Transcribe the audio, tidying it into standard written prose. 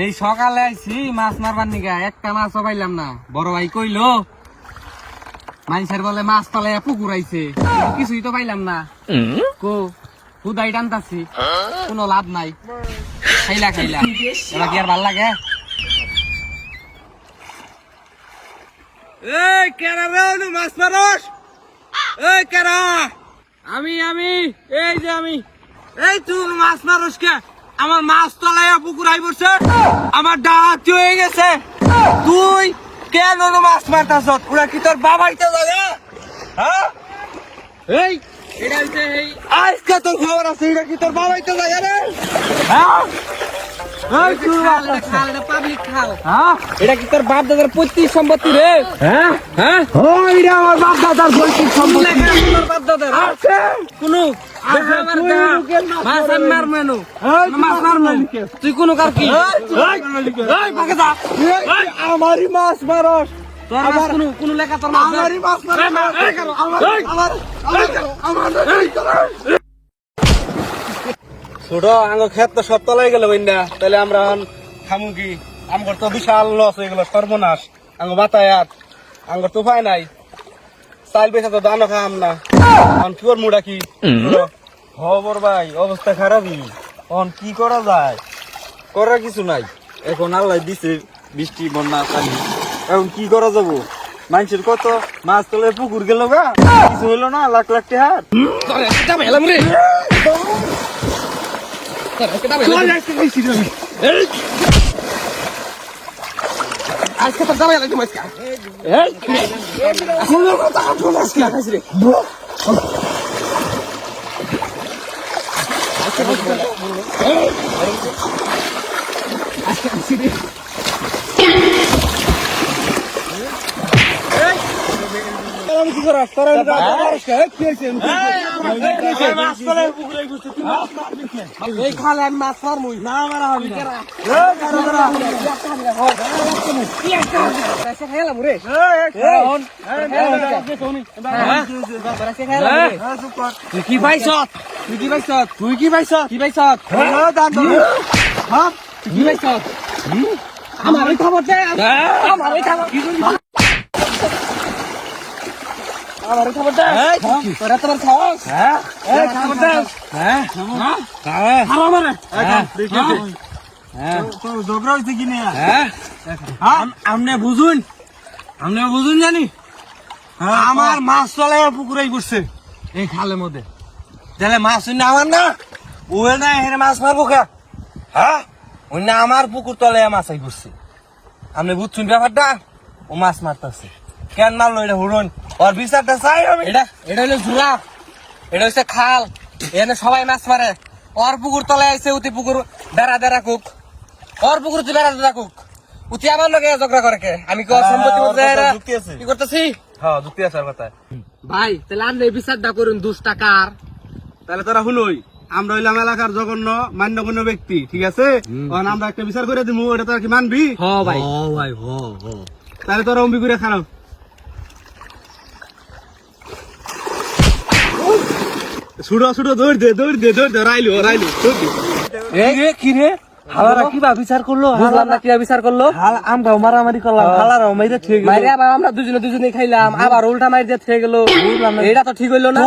এই সকালে আইছি মাছ মারবার নিগা, একটা মাছও পাইলাম না। বড় ভাই কইলো মানুষের বলে মাছ পালাইয়া পুকুর আইছে, কিছুই তো পাইলাম না। কো হুদাই টানতাছি, কোনো লাভ নাই। খাইলা এবার কি আর ভাল লাগে? এই কেরা রে মাছ মারস? এই কেরা? আমি এই যে আমি। এই তুই মাছ মারস কে? আমার মাছ তলাইয়া পুকুর আই পড়ছে, আমার ডাহাতি হয়ে গেছে। তুই কেন মাছ মারতাছ? ওরা কি তোর বাবাইতে লাগে? হ্যাঁ এই এটা হইছে এই আজকে তোর খবর আছে, এটা কি তোর বাবাইতে লাগে রে? হ্যাঁ এই তুই খাল এটা পাবলিক খাল। হ্যাঁ এটা কি তোর বাপ দাদার পৈতৃক সম্পত্তি রে? হ্যাঁ হ্যাঁ ওইটা আমার বাপ দাদার পৈতৃক সম্পত্তি। তোর বাপ দাদার আছে কোন মাছ মার মেনু মাছ মার মেনু তুই কোন কার কি? এই পাকে যা, আমারই মাছ মারস। তোর মাছ কোন লেখা? তোর মাছ আমারই মাছ মারস। ছোট আঙ্গ ক্ষেত তো সব তলাই গেল বইন্দা, তাহলে আমরা খামু কি? আমগর তো বিশাল লস হয়ে গেল, সর্বনাশ। আঙ্গ বাতায়াত আঙ্গর তো উপায় নাই, চাইল বেচা তো দানও খাম না। কি ওর মুডা কি খবর ভাই? অবস্থা খারাপই। এখন কি করা যায়? করার কিছু নাই, এখন আল্লাহ দিছে বৃষ্টি বন্যা পানি, এখন কি করা যাবো? মানুষের কত মাছ তোলে পুকুর গেল গা, কিছু হইলো না, লাখ লাখ টাকার। আজকে তো যাবে লাগবে মাছকা। এই শুনো কথা বল আজকে খাইছ রে। আজকে খাইছি রে। আমি কি করাস? তোরা মারস কে? কি হইছে? মাছ পড়ে পুকুরে ঘুরতে তুই মাছ মারবি কেন? এই খালে আমি মাছ মারমুই না, মারা হবে না। কি একটা এসে খেলাম রে। তুই কি পাইছ? আমার খবর দে, আমার খবর কি করবি? আমার খবর দে, তোরা তোমার খাওয়াস? হ্যাঁ খবর দে। হ্যাঁ খাওয়া মানে ঝগড়া হয়েছে কি না? আমনে বুঝুন জানি আমার মাছ চলে পুকুরেই করছে এই খালের মধ্যে। তাহলে মাছ আমার না, ও না এখানে মাছ মারবো খা? হ্যাঁ ওই না আমার পুকুর তলে মাছ আই করছে। আপনি বুঝছেন ব্যাপারটা? ও মাছ মারতেছে কেন মারলো? এটা হুড়ন ওর বিচারটা চাই আমি। এটা হলো ঝুলা, এটা হচ্ছে খাল, এখানে সবাই মাছ মারে। ওর পুকুর তলে আইছে, উতি পুকুর বেড়া কুক, ওর পুকুর বেড়া কুক, উতি আমার লোক ঝগড়া করে কে? আমি কি ওর সম্পত্তি কি করতেছি? হ্যাঁ যুক্তি আছে কথা ভাই। তাহলে আপনি বিচারটা করুন, দুষ্টা কার? তাহলে তোরা শুনোই, আমরা হইলাম এলাকার জঘন্য মান্যগণ্য ব্যক্তি, ঠিক আছে? আমরা একটা বিচার করে দিব, এটা তোরা কি মানবি? হ্যাঁ ভাই, তাহলে তোরা অম্বি করে খারাপ ছুটো দৌড় দে রাইলো কি রে? হালারা কিবা বিচার করলো? বুঝলাম না কিবা বিচার করলো। আমরা মারামারি করলাম, হালারা মাইরে ঠিক গেল। মাইরে আবার আমরা দুজনে খাইলাম, আবার উল্টা মাইর দিয়ে ঠিক গেল। বুঝলাম না, এটা তো ঠিক হইলো না।